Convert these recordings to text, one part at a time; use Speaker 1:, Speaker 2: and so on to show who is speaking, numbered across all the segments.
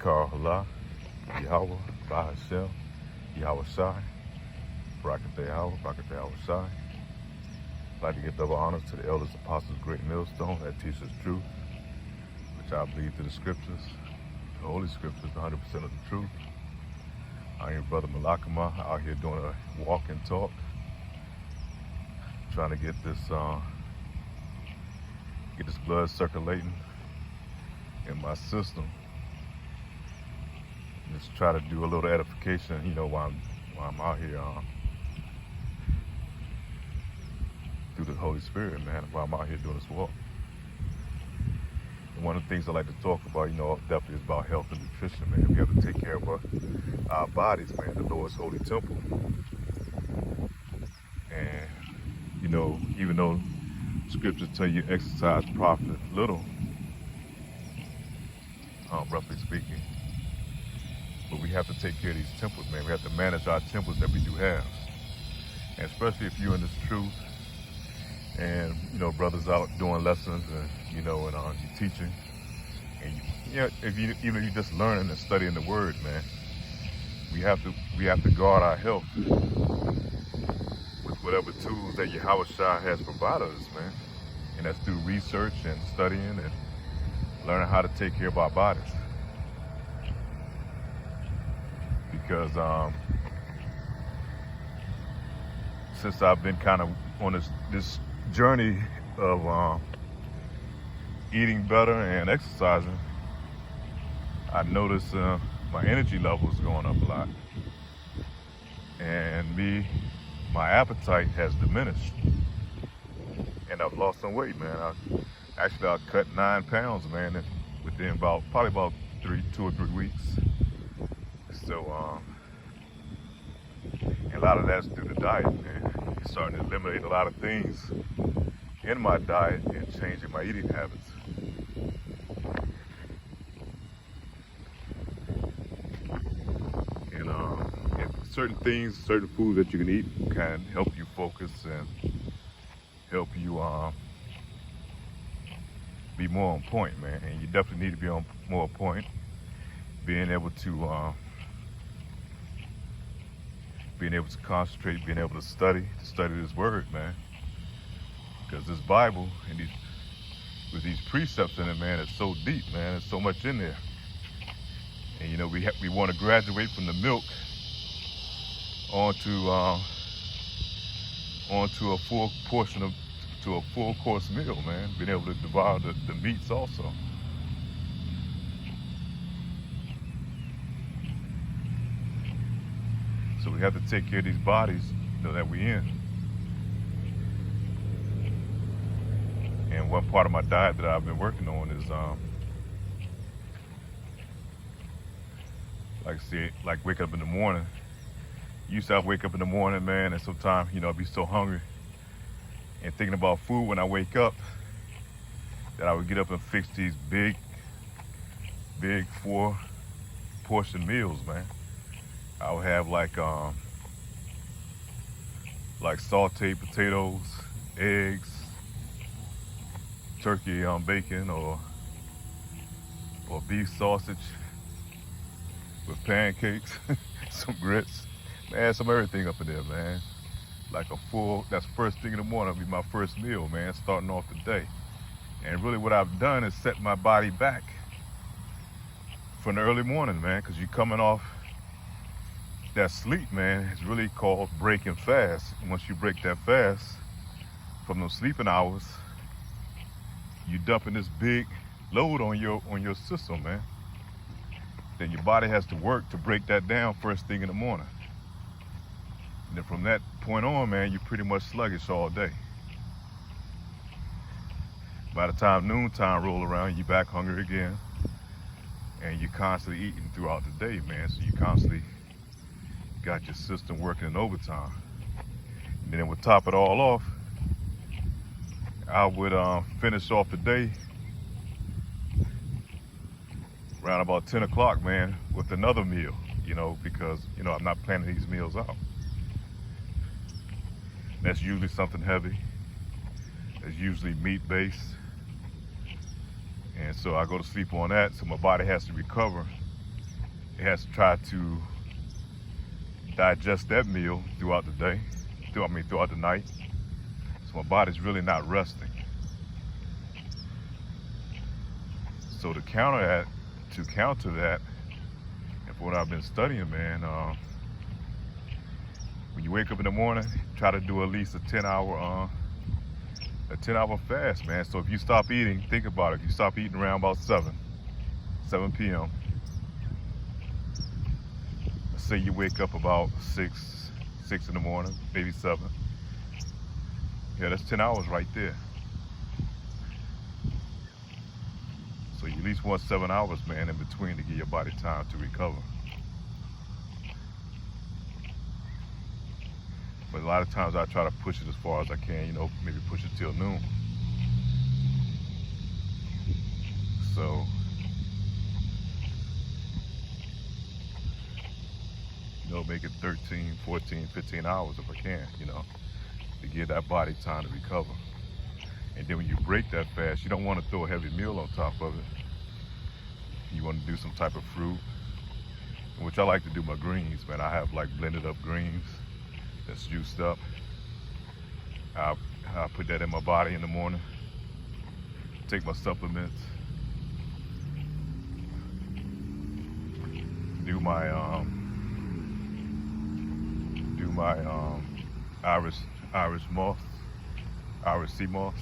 Speaker 1: Shikar Allah, Yahweh, Bahashem, Yahweh Shai, Barakatah Yahweh, Barakatah Yahweh Shai. I'd like to give double honors to the elders, apostles, great millstone that teach us truth, which I believe through the scriptures, the holy scriptures, 100% of the truth. I am your brother Malakama out here doing a walk and talk, trying to get this blood circulating in my system. Just try to do a little edification, while I'm out here through the Holy Spirit, man, while I'm out here doing this walk. And one of the things I like to talk about, definitely is about health and nutrition, man. We have to take care of our bodies, man, the Lord's holy temple. And, even though scriptures tell you exercise profit little, roughly speaking, but we have to take care of these temples, man. We have to manage our temples that we do have. And especially if you're in this truth and, brothers out doing lessons and, and you're teaching. And, even if you're just learning and studying the word, man, we have to guard our health with whatever tools that Yahweh Shai has provided us, man. And that's through research and studying and learning how to take care of our bodies. Because since I've been kind of on this journey of eating better and exercising, I noticed my energy levels going up a lot, and my appetite has diminished, and I've lost some weight, man. I cut 9 pounds, man, within probably about 2 or 3 weeks. So, and a lot of that's through the diet, man. Starting to eliminate a lot of things in my diet and changing my eating habits. And certain foods that you can eat can help you focus and help you be more on point, man. And you definitely need to be on more point. Being able to concentrate, being able to study this word, man. Because this Bible and with these precepts in it, man, it's so deep, man. There's so much in there. And we want to graduate from the milk onto a full course meal, man. Being able to devour the meats also. So we have to take care of these bodies that we're in. And one part of my diet that I've been working on is, like wake up in the morning. Used to wake up in the morning, man, and sometimes, I'd be so hungry and thinking about food when I wake up that I would get up and fix these big 4-portion meals, man. I would have like sauteed potatoes, eggs, turkey bacon, or beef sausage with pancakes, some grits, man, some everything up in there, man. That's first thing in the morning, will be my first meal, man, starting off the day. And really what I've done is set my body back from the early morning, man, because you're coming off that sleep, man. It's really called breaking fast. And once you break that fast from those sleeping hours, you dumping this big load on your system, man. Then your body has to work to break that down first thing in the morning. And then from that point on, man, you're pretty much sluggish all day. By the time noontime roll around, you're back hungry again. And you're constantly eating throughout the day, man. So you constantly got your system working in overtime. And then we'll top it all off. I would finish off the day around about 10 o'clock, man, with another meal, because, I'm not planning these meals out. That's usually something heavy. It's usually meat-based. And so I go to sleep on that, so my body has to recover It has to try to digest that meal throughout the day, throughout the night. So my body's really not resting. So to counter that, and for what I've been studying, man, when you wake up in the morning, try to do at least a 10-hour fast, man. So if you stop eating, think about it. If you stop eating around about 7 p.m. Let's say you wake up about 6 in the morning, maybe 7. Yeah, that's 10 hours right there. So you at least want 7 hours, man, in between to give your body time to recover. But a lot of times I try to push it as far as I can, you know, maybe push it till noon. So, you know, make it 13, 14, 15 hours if I can, you know, to give that body time to recover. And then when you break that fast, you don't want to throw a heavy meal on top of it. You want to do some type of fruit, which I like to do my greens, man. I have like blended up greens that's juiced up. I put that in my body in the morning. Take my supplements. Do my Irish sea moss.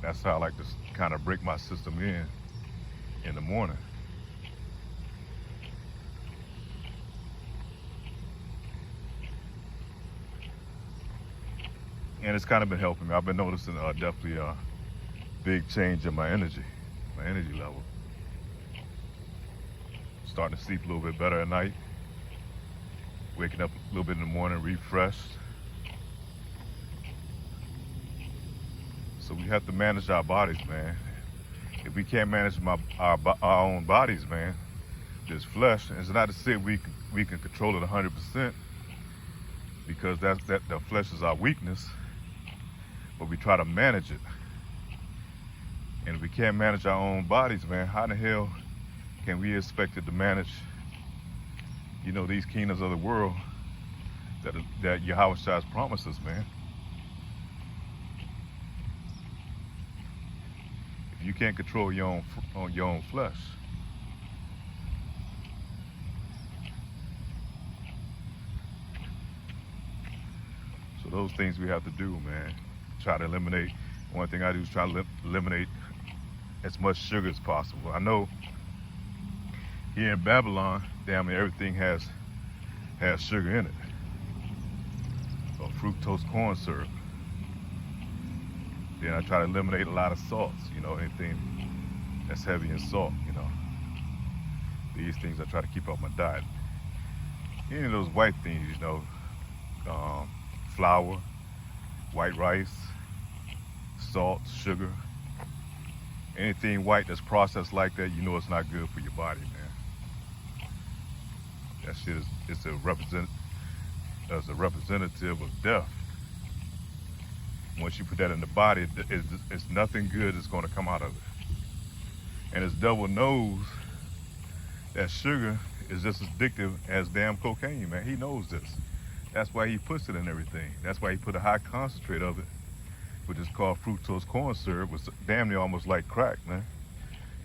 Speaker 1: That's how I like to kind of break my system in the morning. And it's kind of been helping me. I've been noticing definitely a big change in my energy level. Starting to sleep a little bit better at night. Waking up a little bit in the morning, refreshed. So we have to manage our bodies, man. If we can't manage our own bodies, man, this flesh, it's not to say we can control it 100%, because the flesh is our weakness, but we try to manage it. And if we can't manage our own bodies, man, how in the hell can we expect it to manage, you know, these kingdoms of the world that Yahweh Shai has promised us, man? If you can't control your own flesh, so those things we have to do, man. Try to eliminate. One thing I do is try to eliminate as much sugar as possible. I know here in Babylon, damn near everything has sugar in it. Or fructose corn syrup. Then I try to eliminate a lot of salts, you know, anything that's heavy in salt, you know. These things I try to keep off my diet. Any of those white things, you know, flour, white rice, salt, sugar, anything white that's processed like that, you know it's not good for your body, man. That shit is a representative of death. Once you put that in the body, it's nothing good that's going to come out of it. And this devil knows that sugar is just as addictive as damn cocaine, man. He knows this. That's why he puts it in everything. That's why he put a high concentrate of it, which is called fructose corn syrup, which is damn near almost like crack, man.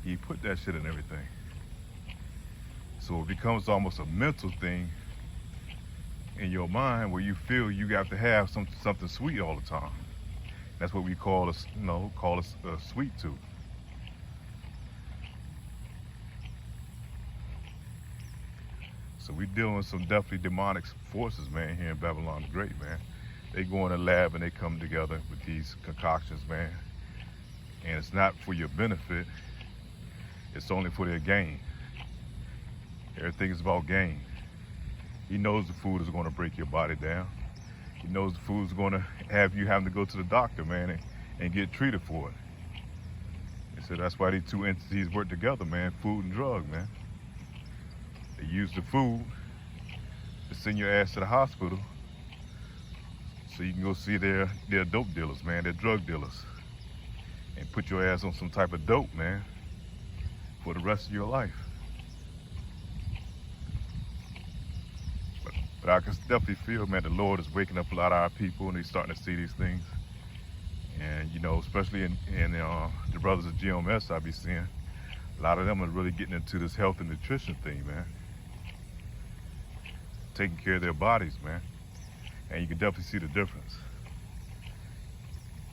Speaker 1: He put that shit in everything. So it becomes almost a mental thing in your mind where you feel you got to have something sweet all the time. That's what we call a sweet tooth. So we dealing with some definitely demonic forces, man, here in Babylon the Great, man. They go in the lab and they come together with these concoctions, man. And it's not for your benefit. It's only for their gain. Everything is about gain. He knows the food is going to break your body down. He knows the food is going to have you having to go to the doctor, man, and get treated for it. He said that's why these two entities work together, man, food and drug, man. They use the food to send your ass to the hospital so you can go see their dope dealers, man, their drug dealers, and put your ass on some type of dope, man, for the rest of your life. But I can definitely feel, man, the Lord is waking up a lot of our people, and they're starting to see these things. And you know, especially in the brothers of GMS, I be seeing a lot of them are really getting into this health and nutrition thing, man. Taking care of their bodies, man. And you can definitely see the difference.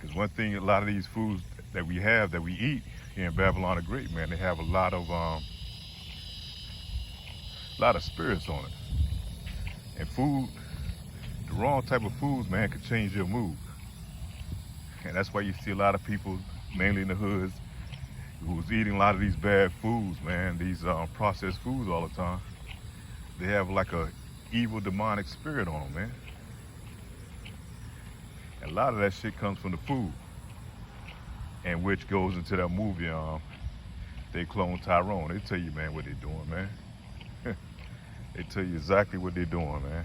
Speaker 1: Because one thing, a lot of these foods that we have, that we eat here in Babylon the Great, man, they have a lot of spirits on it. And food, the wrong type of foods, man, can change your mood. And that's why you see a lot of people, mainly in the hoods, who's eating a lot of these bad foods, man, these processed foods all the time. They have like a evil demonic spirit on them, man. And a lot of that shit comes from the food. And which goes into that movie, They Clone Tyrone. They tell you, man, what they're doing, man. They tell you exactly what they're doing, man.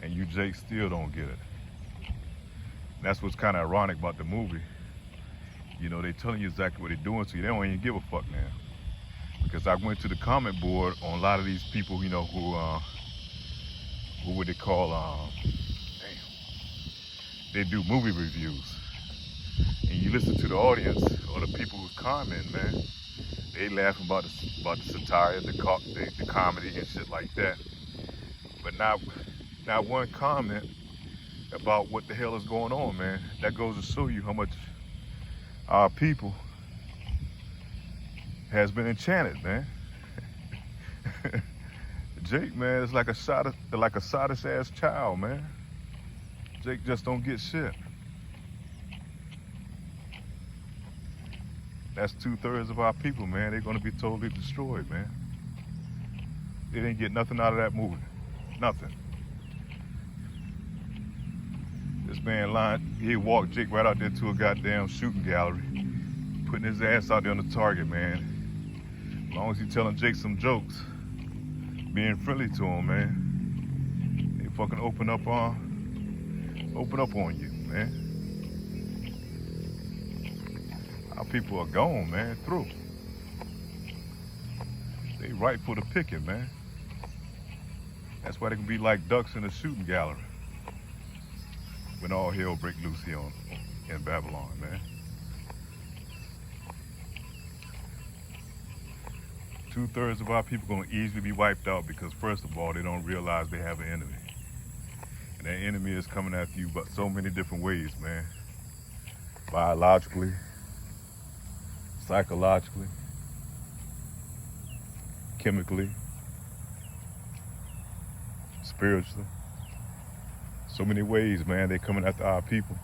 Speaker 1: And you, Jake, still don't get it. That's what's kind of ironic about the movie. You know, they telling you exactly what they're doing to you. They don't even give a fuck now. Because I went to the comment board on a lot of these people, you know, who would they call, they do movie reviews. And you listen to the audience or the people who's commenting, man, they laughing about the satire, the comedy and shit like that. But not one comment about what the hell is going on, man. That goes to show you how much our people has been enchanted, man. Jake, man, is like a sottish ass child, man. Jake just don't get shit. That's 2/3 of our people, man. They're gonna be totally destroyed, man. They didn't get nothing out of that movie. Nothing. This man lying, he walked Jake right out there to a goddamn shooting gallery, putting his ass out there on the target, man. As long as he telling Jake some jokes, being friendly to him, man, they fucking open up on you, man. Our people are gone, man, through. They ripe for the picking, man. That's why they can be like ducks in a shooting gallery when all hell break loose here in Babylon, man. 2/3 of our people gonna easily be wiped out because first of all, they don't realize they have an enemy. And that enemy is coming after you but so many different ways, man. Biologically, psychologically, chemically, spiritually. So many ways, man, they coming after our people.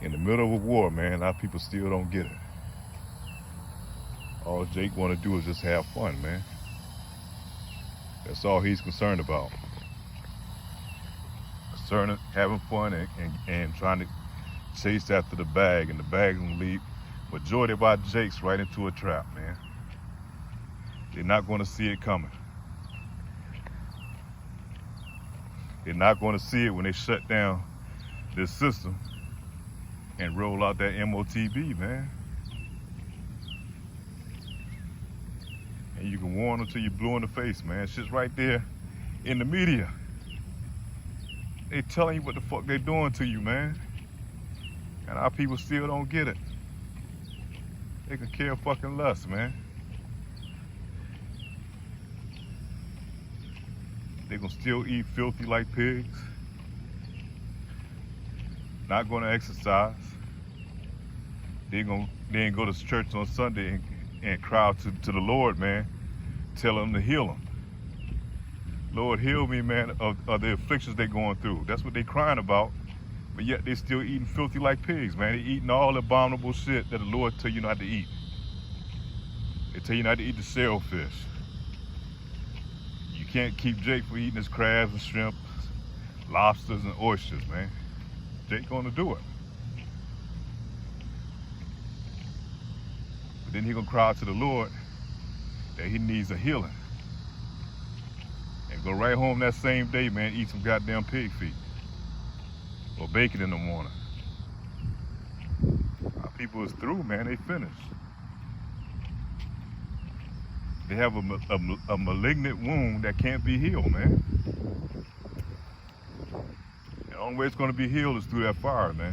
Speaker 1: In the middle of a war, man, our people still don't get it. All Jake want to do is just have fun, man. That's all he's concerned about. Concerned having fun and trying to chase after the bag, and the bag gonna lead majority of our Jakes right into a trap, man. They're not gonna see it coming. They're not gonna see it when they shut down this system and roll out that MOTB, man. And you can warn them till you blue in the face, man. Shit's right there in the media. They telling you what the fuck they doing to you, man. And our people still don't get it. They can care fucking less, man. They gonna still eat filthy like pigs. Not gonna exercise. They ain't go to church on Sunday and cry out to the Lord, man. Tell him to heal them. Lord, heal me, man, of the afflictions they going through. That's what they crying about. But yet they still eating filthy like pigs, man. They eating all the abominable shit that the Lord tell you not to eat. They tell you not to eat the shellfish. You can't keep Jake from eating his crabs and shrimp, lobsters and oysters, man. Jake gonna do it. But then he gonna cry out to the Lord that he needs a healing. And go right home that same day, man, eat some goddamn pig feet. Or bacon in the morning. Our people is through, man, they finished. They have a malignant wound that can't be healed, man. The only way it's going to be healed is through that fire, man.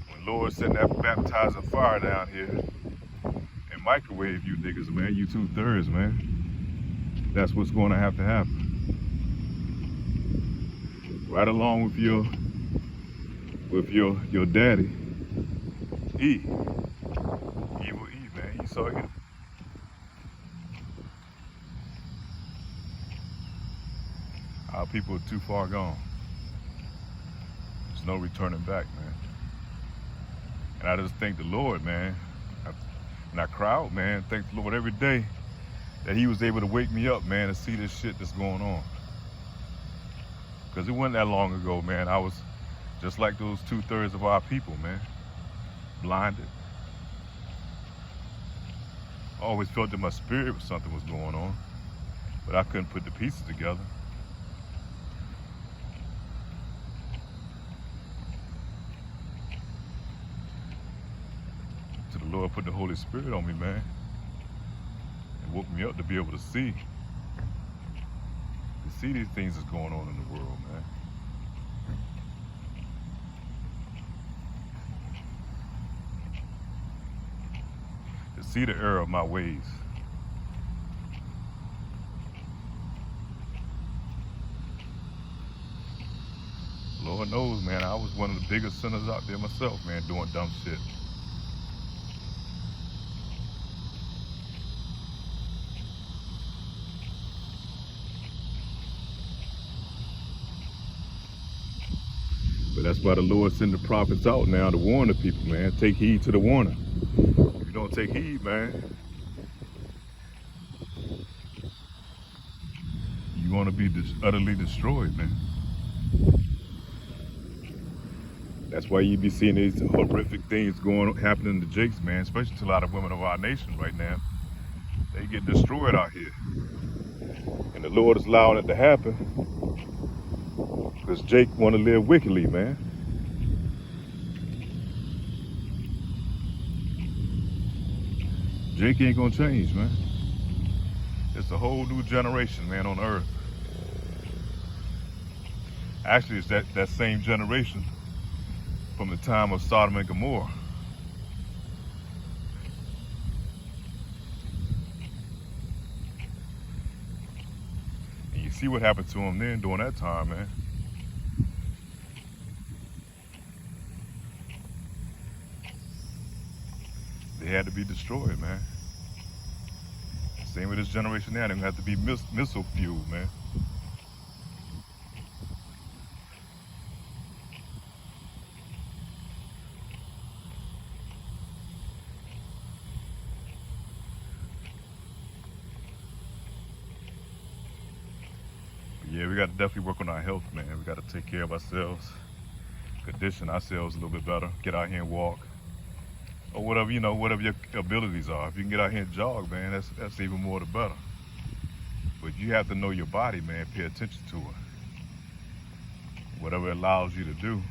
Speaker 1: When Lord sent that baptizing fire down here and microwave you niggas, man, you 2/3, man. That's what's going to happen. Right along with your daddy, E. Evil E, man. You saw him. Our people are too far gone. There's no returning back, man. And I just thank the Lord, man. And I cry out, man, thank the Lord every day that he was able to wake me up, man, to see this shit that's going on. Because it wasn't that long ago, man. I was just like those 2/3 of our people, man. Blinded. I always felt in my spirit something was going on, but I couldn't put the pieces together. So the Lord put the Holy Spirit on me, man, and woke me up to be able to see these things that's going on in the world, man. To see the error of my ways. Lord knows, man, I was one of the biggest sinners out there myself, man, doing dumb shit. But that's why the Lord send the prophets out now to warn the people, man. Take heed to the warning. If you don't take heed, man, you're going to be utterly destroyed, man. That's why you be seeing these horrific things happening to Jakes, man, especially to a lot of women of our nation right now. They get destroyed out here. And the Lord is allowing it to happen because Jake want to live wickedly, man. Jake ain't gonna change, man. It's a whole new generation, man, on earth. Actually, it's that same generation from the time of Sodom and Gomorrah. And you see what happened to them then during that time, man. They had to be destroyed, man. Same with this generation now, they're gonna have to be missile fueled, man. Yeah, we got to definitely work on our health, man. We got to take care of ourselves, condition ourselves a little bit better, get out here and walk, or whatever, you know, whatever your abilities are. If you can get out here and jog, man, that's even more the better. But you have to know your body, man, pay attention to it. Whatever it allows you to do,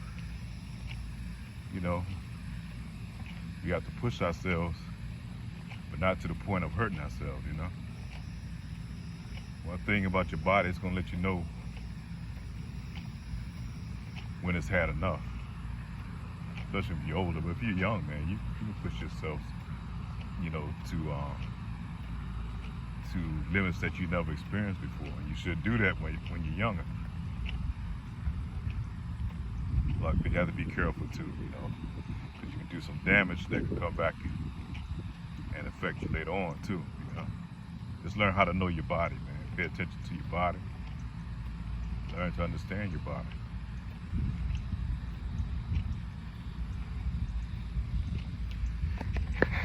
Speaker 1: you know, we have to push ourselves, but not to the point of hurting ourselves, you know. One thing about your body, it's gonna let you know when it's had enough. Especially if you're older, but if you're young, man, you can push yourself, you know, to limits that you never experienced before. And you should do that when you're younger. Like, you have to be careful too, you know, because you can do some damage that can come back and affect you later on too, you know. Just learn how to know your body, man. Pay attention to your body. Learn to understand your body.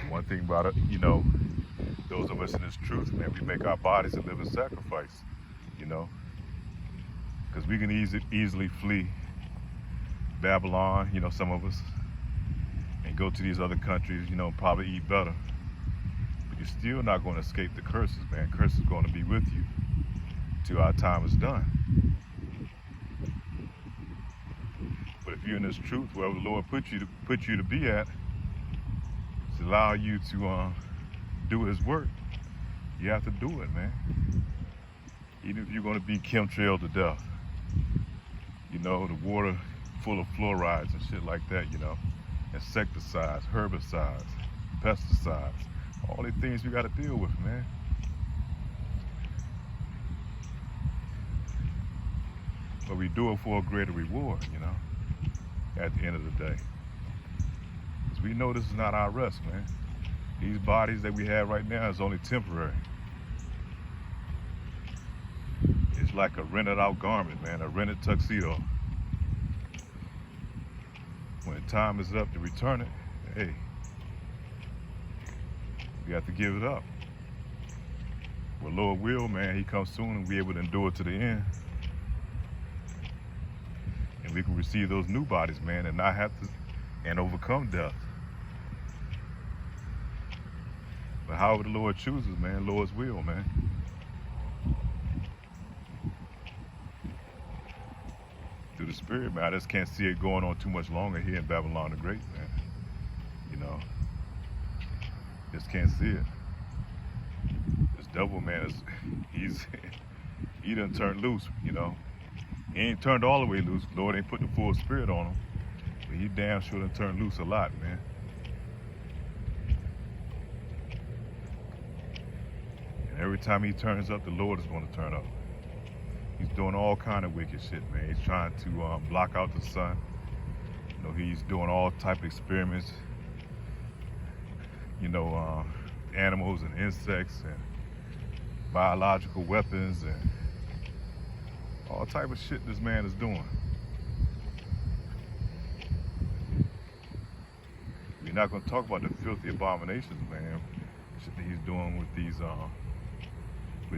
Speaker 1: One thing about it, you know, those of us in this truth, man, we make our bodies a living sacrifice, you know, because we can easily flee Babylon, you know, some of us, and go to these other countries, you know, probably eat better. But you're still not going to escape the curses, man. Curse is going to be with you till our time is done. But if you're in this truth, wherever the Lord put you to be at, to allow you to do His work, You have to do it, man. Even if you're gonna be chemtrailed to death, you know, the water full of fluorides and shit like that, you know, insecticides, herbicides, pesticides, all the things we gotta deal with, man. But we do it for a greater reward, you know, at the end of the day. Because we know this is not our rest, man. These bodies that we have right now is only temporary. It's like a rented out garment, man, a rented tuxedo. When time is up to return it, hey, we have to give it up. With Lord will, man, he comes soon and we able to endure to the end. And we can receive those new bodies, man, and not have to, and overcome death. But however the Lord chooses, man, Lord's will, man. Through the Spirit, man, I just can't see it going on too much longer here in Babylon the Great, man. You know, just can't see it. This devil, man, he done turned loose, you know. He ain't turned all the way loose. Lord ain't put the full Spirit on him. But he damn sure done turned loose a lot, man. And every time he turns up, the Lord is going to turn up. He's doing all kind of wicked shit, man. He's trying to block out the sun. You know, he's doing all type of experiments. You know, animals and insects and biological weapons and all type of shit this man is doing. We're not going to talk about the filthy abominations, man. Shit that he's doing with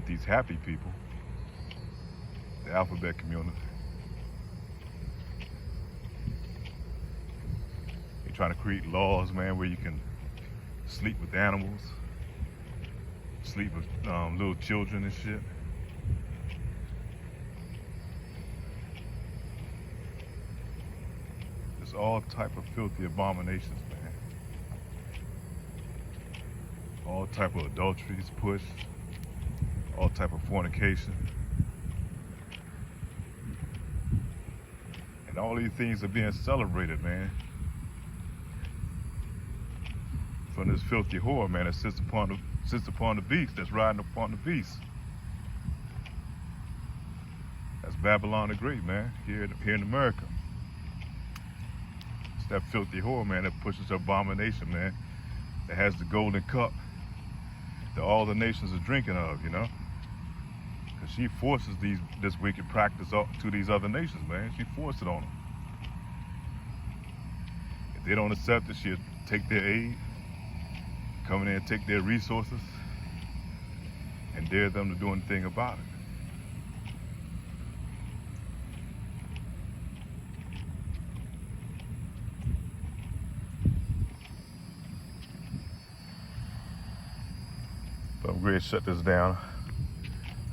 Speaker 1: these happy people, the alphabet community. He's trying to create laws, man, where you can sleep with animals, sleep with little children and shit. There's all type of filthy abominations, man. All type of adulteries pushed, all type of fornication. And all these things are being celebrated, man. From this filthy whore, man, that sits upon the beast, that's riding upon the beast. That's Babylon the Great, man, here in America. It's that filthy whore, man, that pushes her abomination, man, that has the golden cup that all the nations are drinking of, you know? Because she forces this wicked practice up to these other nations, man. She forces it on them. If they don't accept it, she'll take their aid, come in there and take their resources, and dare them to do anything about it. But I'm ready to shut this down.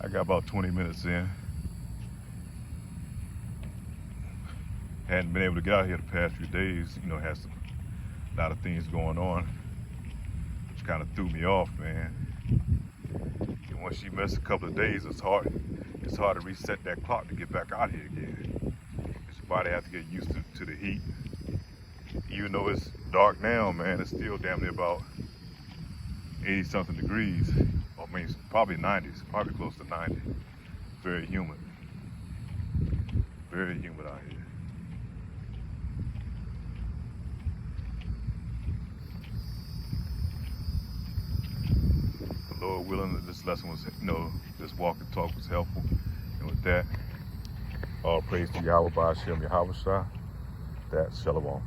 Speaker 1: I got about 20 minutes in. Hadn't been able to get out here the past few days. You know, has a lot of things going on, which kind of threw me off, man. And once you miss a couple of days, it's hard to reset that clock to get back out here again. Your body has to get used to the heat. Even though it's dark now, man, it's still damn near about 80-something degrees. I mean, probably 90s, probably close to 90. Very humid. Very humid out here. The Lord willing, this lesson was, you know, this walk and talk was helpful. And with that, all praise to Yahweh, Ba'ashem, Yahweh Shah. That's Shalom.